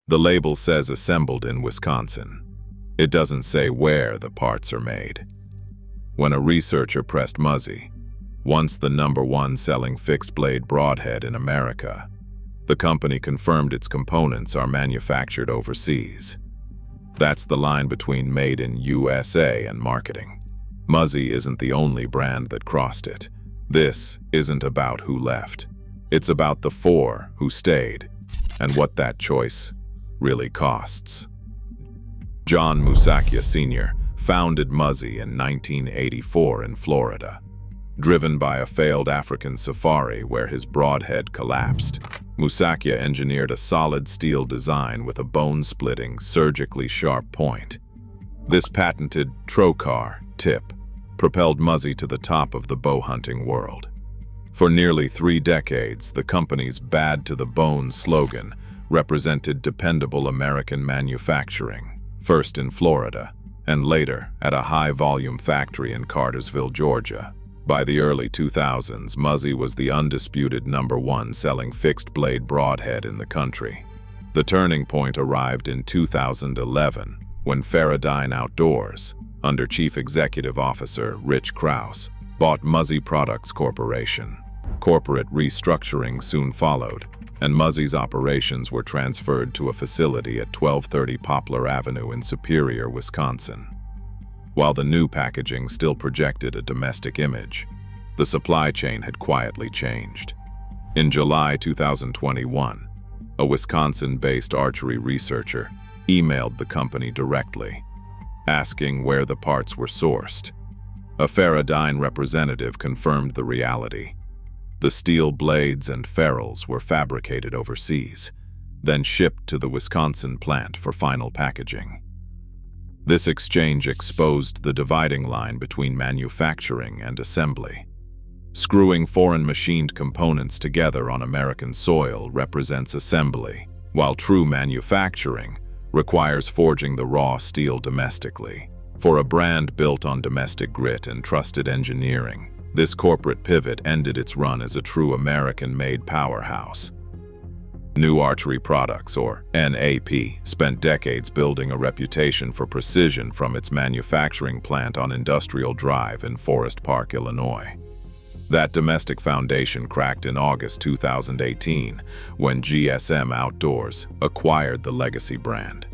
The label says assembled in Wisconsin. It doesn't say where the parts are made. When a researcher pressed Muzzy, once the #1 selling fixed-blade broadhead in America, the company confirmed its components are manufactured overseas. That's the line between made in USA and marketing. Muzzy isn't the only brand that crossed it. This isn't about who left. It's about the 4 who stayed, and what that choice really costs. John Musacchia Sr. founded Muzzy in 1984 in Florida. Driven by a failed African safari where his broadhead collapsed, Musacchia engineered a solid steel design with a bone-splitting, surgically sharp point. This patented trocar tip propelled Muzzy to the top of the bowhunting world. For nearly 3 decades, the company's "bad to the bone" slogan represented dependable American manufacturing, first in Florida, and later at a high-volume factory in Cartersville, Georgia. By the early 2000s, Muzzy was the undisputed #1 selling fixed-blade broadhead in the country. The turning point arrived in 2011, when Faradyne Outdoors, under Chief Executive Officer Rich Krause, bought Muzzy Products Corporation. Corporate restructuring soon followed, and Muzzy's operations were transferred to a facility at 1230 Poplar Avenue in Superior, Wisconsin. While the new packaging still projected a domestic image, the supply chain had quietly changed. In July 2021, a Wisconsin-based archery researcher emailed the company directly, asking where the parts were sourced. A Faradyne representative confirmed the reality. The steel blades and ferrules were fabricated overseas, then shipped to the Wisconsin plant for final packaging. This exchange exposed the dividing line between manufacturing and assembly. Screwing foreign machined components together on American soil represents assembly, while true manufacturing requires forging the raw steel domestically. For a brand built on domestic grit and trusted engineering, this corporate pivot ended its run as a true American-made powerhouse. New Archery Products, or NAP, spent decades building a reputation for precision from its manufacturing plant on Industrial Drive in Forest Park, Illinois. That domestic foundation cracked in August 2018 when GSM Outdoors acquired the legacy brand.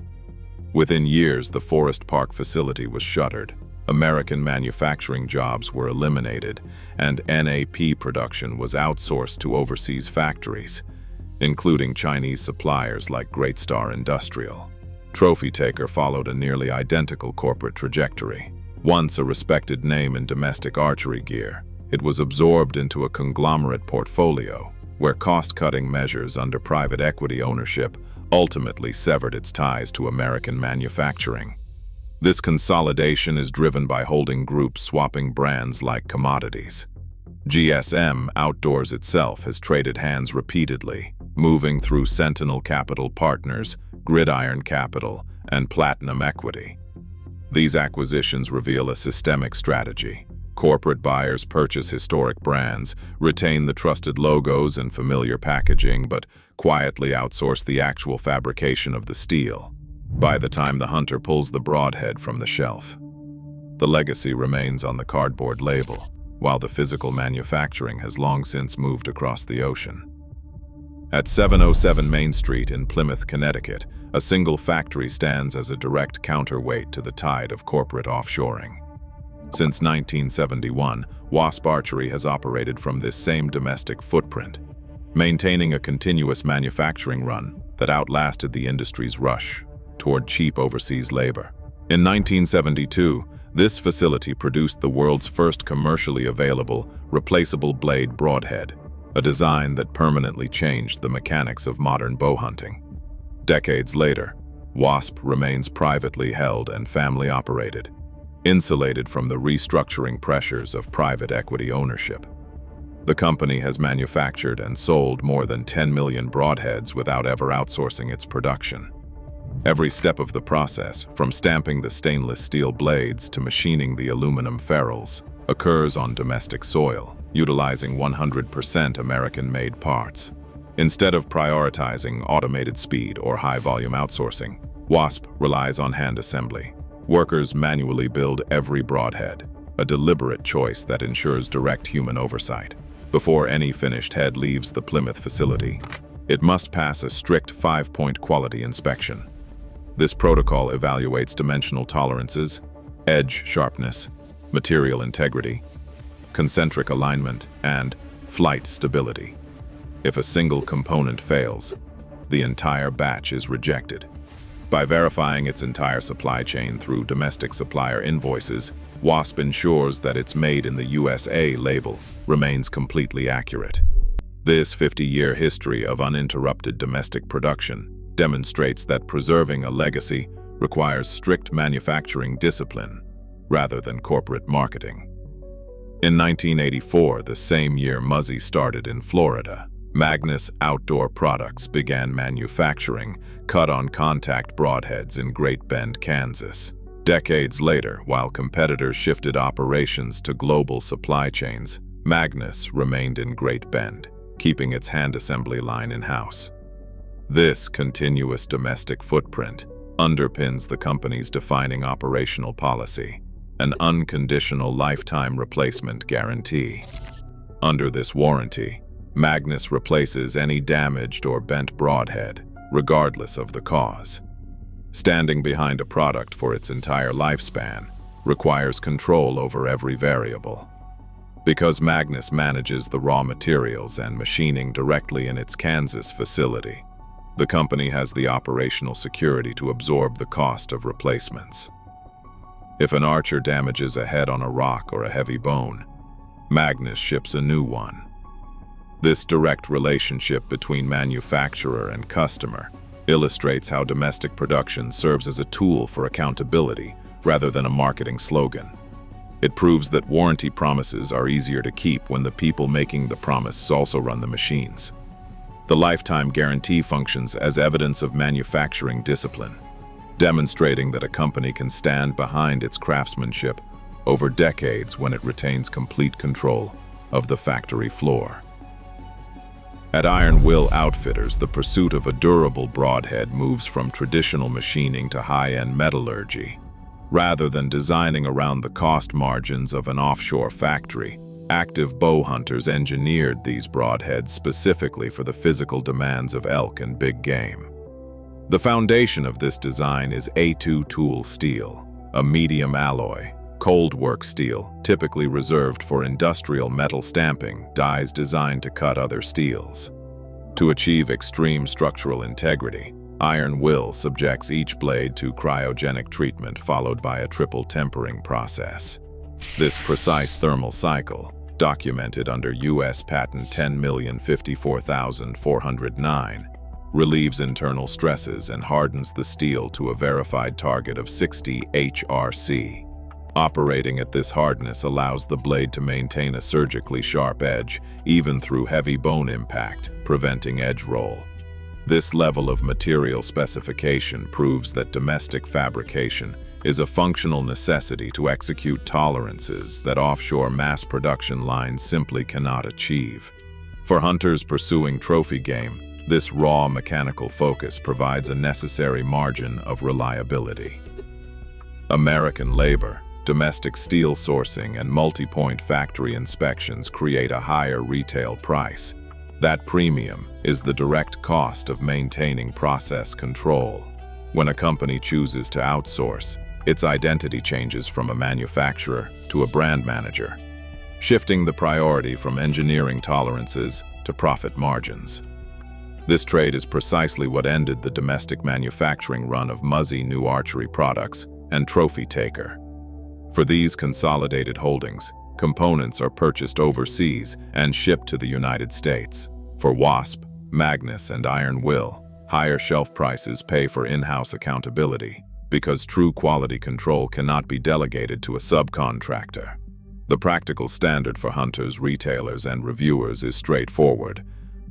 Within years, the Forest Park facility was shuttered, American manufacturing jobs were eliminated, and NAP production was outsourced to overseas factories, including Chinese suppliers like Great Star Industrial. Trophy Taker followed a nearly identical corporate trajectory. Once a respected name in domestic archery gear, it was absorbed into a conglomerate portfolio, where cost-cutting measures under private equity ownership ultimately severed its ties to American manufacturing. This consolidation is driven by holding groups swapping brands like commodities. GSM Outdoors itself has traded hands repeatedly, moving through Sentinel Capital Partners, Gridiron Capital, and Platinum Equity. These acquisitions reveal a systemic strategy. Corporate buyers purchase historic brands, retain the trusted logos and familiar packaging, but quietly outsource the actual fabrication of the steel. By the time the hunter pulls the broadhead from the shelf, the legacy remains on the cardboard label, while the physical manufacturing has long since moved across the ocean. At 707 Main Street in Plymouth, Connecticut, a single factory stands as a direct counterweight to the tide of corporate offshoring. Since 1971, Wasp Archery has operated from this same domestic footprint, maintaining a continuous manufacturing run that outlasted the industry's rush toward cheap overseas labor. In 1972, this facility produced the world's first commercially available, replaceable blade broadhead, a design that permanently changed the mechanics of modern bow hunting. Decades later, Wasp remains privately held and family-operated, insulated from the restructuring pressures of private equity ownership. The company has manufactured and sold more than 10 million broadheads without ever outsourcing its production. Every step of the process, from stamping the stainless steel blades to machining the aluminum ferrules, occurs on domestic soil, utilizing 100% American-made parts. Instead of prioritizing automated speed or high-volume outsourcing, Wasp relies on hand assembly. Workers manually build every broadhead, a deliberate choice that ensures direct human oversight. Before any finished head leaves the Plymouth facility, it must pass a strict 5-point quality inspection. This protocol evaluates dimensional tolerances, edge sharpness, material integrity, concentric alignment, and flight stability. If a single component fails, the entire batch is rejected. By verifying its entire supply chain through domestic supplier invoices, Wasp ensures that its Made in the USA label remains completely accurate. This 50-year history of uninterrupted domestic production demonstrates that preserving a legacy requires strict manufacturing discipline rather than corporate marketing. In 1984, the same year Muzzy started in Florida, Magnus Outdoor Products began manufacturing cut-on-contact broadheads in Great Bend, Kansas. Decades later, while competitors shifted operations to global supply chains, Magnus remained in Great Bend, keeping its hand assembly line in-house. This continuous domestic footprint underpins the company's defining operational policy, an unconditional lifetime replacement guarantee. Under this warranty, Magnus replaces any damaged or bent broadhead, regardless of the cause. Standing behind a product for its entire lifespan requires control over every variable. Because Magnus manages the raw materials and machining directly in its Kansas facility, the company has the operational security to absorb the cost of replacements. If an archer damages a head on a rock or a heavy bone, Magnus ships a new one. This direct relationship between manufacturer and customer illustrates how domestic production serves as a tool for accountability rather than a marketing slogan. It proves that warranty promises are easier to keep when the people making the promise also run the machines. The lifetime guarantee functions as evidence of manufacturing discipline, demonstrating that a company can stand behind its craftsmanship over decades when it retains complete control of the factory floor. At Iron Will Outfitters, the pursuit of a durable broadhead moves from traditional machining to high-end metallurgy. Rather than designing around the cost margins of an offshore factory, active bow hunters engineered these broadheads specifically for the physical demands of elk and big game. The foundation of this design is A2 tool steel, a medium alloy, cold work steel, typically reserved for industrial metal stamping dies designed to cut other steels. To achieve extreme structural integrity, Iron Will subjects each blade to cryogenic treatment followed by a triple tempering process. This precise thermal cycle, documented under U.S. Patent 10,054,409, relieves internal stresses and hardens the steel to a verified target of 60 HRC. Operating at this hardness allows the blade to maintain a surgically sharp edge, even through heavy bone impact, preventing edge roll. This level of material specification proves that domestic fabrication is a functional necessity to execute tolerances that offshore mass production lines simply cannot achieve. For hunters pursuing trophy game, this raw mechanical focus provides a necessary margin of reliability. American labor, domestic steel sourcing, and multi-point factory inspections create a higher retail price. That premium is the direct cost of maintaining process control. When a company chooses to outsource, its identity changes from a manufacturer to a brand manager, shifting the priority from engineering tolerances to profit margins. This trade is precisely what ended the domestic manufacturing run of Muzzy New Archery Products and Trophy Taker. For these consolidated holdings, components are purchased overseas and shipped to the United States. For Wasp, Magnus, and Iron Will, higher shelf prices pay for in-house accountability, because true quality control cannot be delegated to a subcontractor. The practical standard for hunters, retailers, and reviewers is straightforward.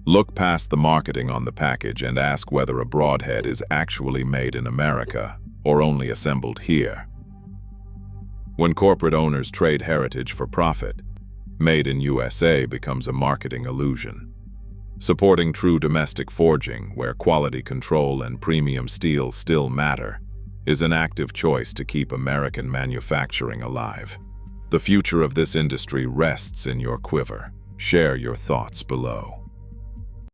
Look past the marketing on the package and ask whether a broadhead is actually made in America or only assembled here. When corporate owners trade heritage for profit, Made in USA becomes a marketing illusion. Supporting true domestic forging, where quality control and premium steel still matter, is an active choice to keep American manufacturing alive. The future of this industry rests in your quiver. Share your thoughts below.